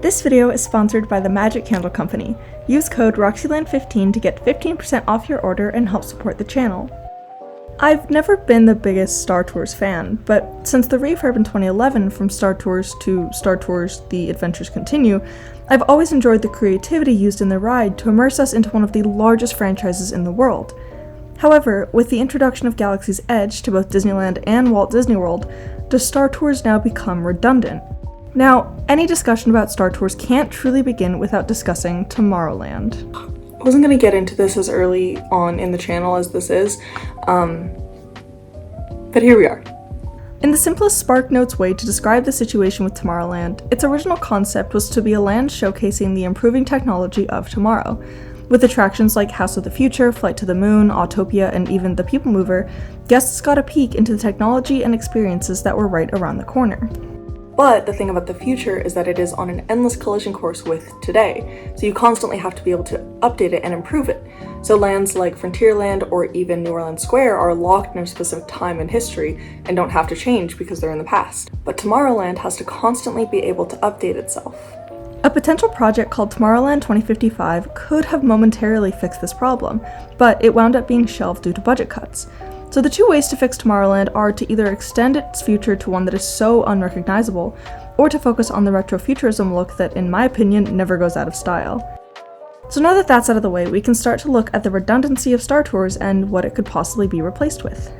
This video is sponsored by the Magic Candle Company. Use code RoxyLand15 to get 15% off your order and help support the channel. I've never been the biggest Star Tours fan, but since the refurb in 2011 from Star Tours to Star Tours The Adventures Continue, I've always enjoyed the creativity used in the ride to immerse us into one of the largest franchises in the world. However, with the introduction of Galaxy's Edge to both Disneyland and Walt Disney World, does Star Tours now become redundant? Now, any discussion about Star Tours can't truly begin without discussing Tomorrowland. I wasn't going to get into this as early on in the channel as this is, but here we are. In the simplest SparkNotes way to describe the situation with Tomorrowland, its original concept was to be a land showcasing the improving technology of tomorrow. With attractions like House of the Future, Flight to the Moon, Autopia, and even the People Mover, guests got a peek into the technology and experiences that were right around the corner. But the thing about the future is that it is on an endless collision course with today, so you constantly have to be able to update it and improve it. So lands like Frontierland or even New Orleans Square are locked in a specific time in history and don't have to change because they're in the past. But Tomorrowland has to constantly be able to update itself. A potential project called Tomorrowland 2055 could have momentarily fixed this problem, but it wound up being shelved due to budget cuts. So the two ways to fix Tomorrowland are to either extend its future to one that is so unrecognizable, or to focus on the retrofuturism look that, in my opinion, never goes out of style. So now that that's out of the way, we can start to look at the redundancy of Star Tours and what it could possibly be replaced with.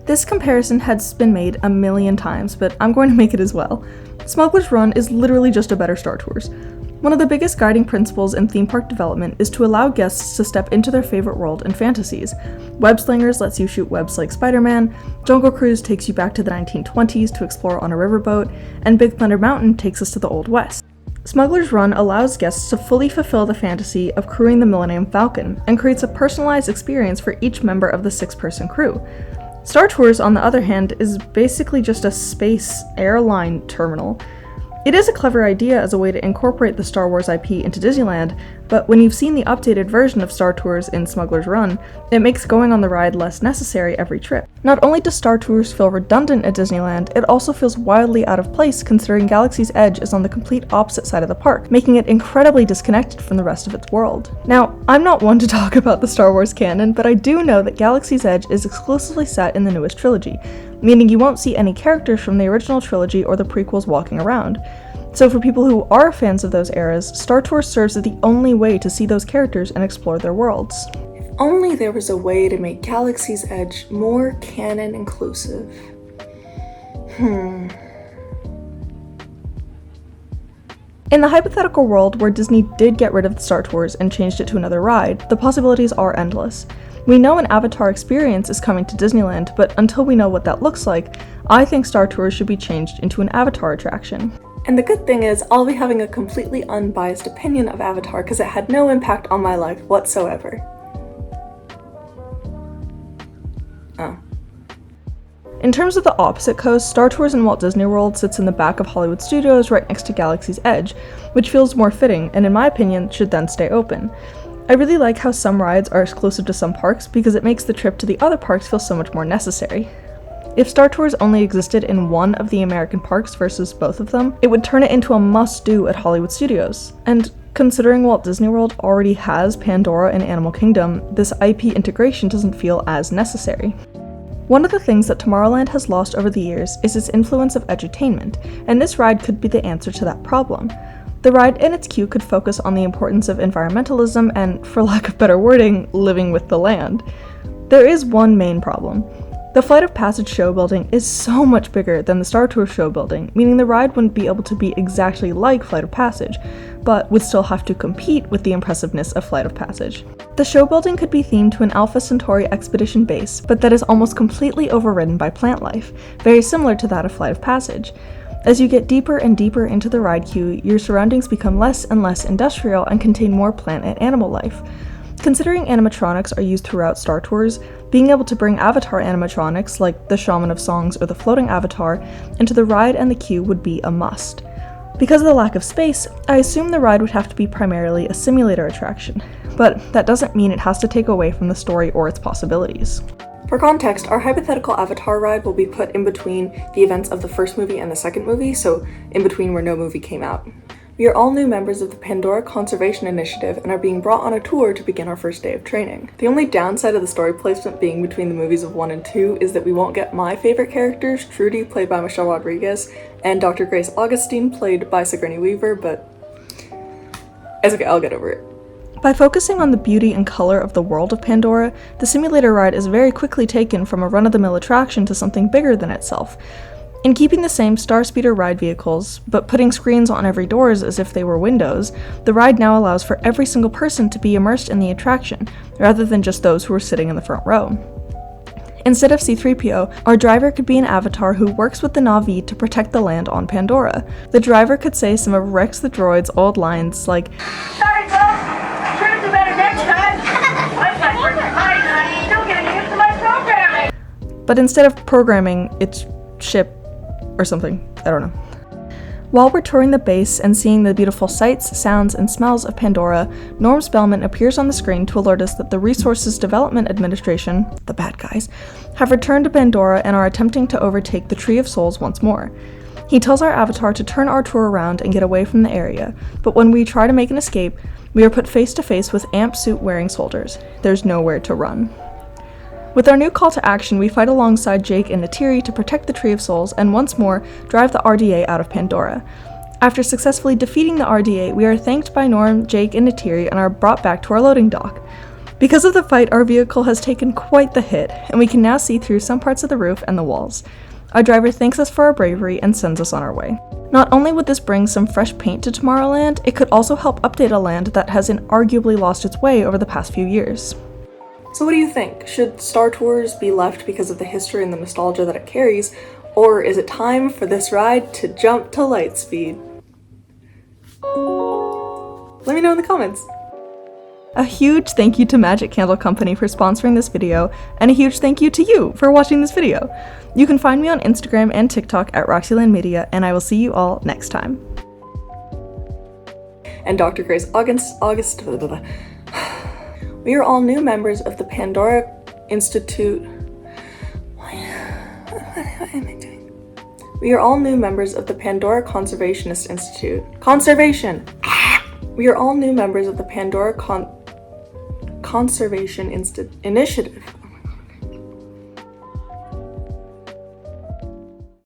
This comparison has been made a million times, but I'm going to make it as well. Smuggler's Run is literally just a better Star Tours. One of the biggest guiding principles in theme park development is to allow guests to step into their favorite world and fantasies. Web Slingers lets you shoot webs like Spider-Man, Jungle Cruise takes you back to the 1920s to explore on a riverboat, and Big Thunder Mountain takes us to the Old West. Smuggler's Run allows guests to fully fulfill the fantasy of crewing the Millennium Falcon, and creates a personalized experience for each member of the 6-person crew. Star Tours, on the other hand, is basically just a space airline terminal. It is a clever idea as a way to incorporate the Star Wars IP into Disneyland, but when you've seen the updated version of Star Tours in Smuggler's Run, it makes going on the ride less necessary every trip. Not only does Star Tours feel redundant at Disneyland, it also feels wildly out of place considering Galaxy's Edge is on the complete opposite side of the park, making it incredibly disconnected from the rest of its world. Now, I'm not one to talk about the Star Wars canon, but I do know that Galaxy's Edge is exclusively set in the newest trilogy, meaning you won't see any characters from the original trilogy or the prequels walking around. So for people who are fans of those eras, Star Tours serves as the only way to see those characters and explore their worlds. If only there was a way to make Galaxy's Edge more canon inclusive. In the hypothetical world where Disney did get rid of the Star Tours and changed it to another ride, the possibilities are endless. We know an Avatar experience is coming to Disneyland, but until we know what that looks like, I think Star Tours should be changed into an Avatar attraction. And the good thing is, I'll be having a completely unbiased opinion of Avatar because it had no impact on my life whatsoever. In terms of the opposite coast, Star Tours in Walt Disney World sits in the back of Hollywood Studios right next to Galaxy's Edge, which feels more fitting and in my opinion should then stay open. I really like how some rides are exclusive to some parks because it makes the trip to the other parks feel so much more necessary. If Star Tours only existed in one of the American parks versus both of them, it would turn it into a must-do at Hollywood Studios. And considering Walt Disney World already has Pandora and Animal Kingdom, this IP integration doesn't feel as necessary. One of the things that Tomorrowland has lost over the years is its influence of edutainment, and this ride could be the answer to that problem. The ride and its queue could focus on the importance of environmentalism and, for lack of better wording, living with the land. There is one main problem. The Flight of Passage show building is so much bigger than the Star Tours show building, meaning the ride wouldn't be able to be exactly like Flight of Passage, but would still have to compete with the impressiveness of Flight of Passage. The show building could be themed to an Alpha Centauri expedition base, but that is almost completely overridden by plant life, very similar to that of Flight of Passage. As you get deeper and deeper into the ride queue, your surroundings become less and less industrial and contain more plant and animal life. Considering animatronics are used throughout Star Tours, being able to bring Avatar animatronics, like the Shaman of Songs or the Floating Avatar, into the ride and the queue would be a must. Because of the lack of space, I assume the ride would have to be primarily a simulator attraction, but that doesn't mean it has to take away from the story or its possibilities. For context, our hypothetical Avatar ride will be put in between the events of the first movie and the second movie, so in between where no movie came out. We are all new members of the Pandora Conservation Initiative and are being brought on a tour to begin our first day of training. The only downside of the story placement being between the movies of 1 and 2 is that we won't get my favorite characters, Trudy, played by Michelle Rodriguez, and Dr. Grace Augustine, played by Sigourney Weaver, but it's okay, I'll get over it. By focusing on the beauty and color of the world of Pandora, the simulator ride is very quickly taken from a run-of-the-mill attraction to something bigger than itself. In keeping the same Star Speeder ride vehicles, but putting screens on every doors as if they were windows, the ride now allows for every single person to be immersed in the attraction, rather than just those who are sitting in the front row. Instead of C-3PO, our driver could be an avatar who works with the Na'vi to protect the land on Pandora. The driver could say some of Rex the droid's old lines like, "Sorry folks, try to do better next time. I'm not working hard and I'm still getting used to my programming." but instead of programming its ship or something, I don't know. While we're touring the base and seeing the beautiful sights, sounds, and smells of Pandora, Norm Spellman appears on the screen to alert us that the Resources Development Administration, the bad guys, have returned to Pandora and are attempting to overtake the Tree of Souls once more. He tells our avatar to turn our tour around and get away from the area, but when we try to make an escape, we are put face to face with amp suit wearing soldiers. There's nowhere to run. With our new call to action, we fight alongside Jake and Neytiri to protect the Tree of Souls and once more drive the RDA out of Pandora. After successfully defeating the RDA, we are thanked by Norm, Jake, and Neytiri and are brought back to our loading dock. Because of the fight, our vehicle has taken quite the hit, and we can now see through some parts of the roof and the walls. Our driver thanks us for our bravery and sends us on our way. Not only would this bring some fresh paint to Tomorrowland, it could also help update a land that has inarguably lost its way over the past few years. So what do you think? Should Star Tours be left because of the history and the nostalgia that it carries, or is it time for this ride to jump to Lightspeed? Let me know in the comments! A huge thank you to Magic Candle Company for sponsoring this video, and a huge thank you to you for watching this video. You can find me on Instagram and TikTok at Roxyland Media, and I will see you all next time. And Dr. Grace August. We are all new members of the Pandora Institute. What am I doing? We are all new members of the Pandora Conservationist Institute. Conservation! We are all new members of the Pandora Conservation Initiative.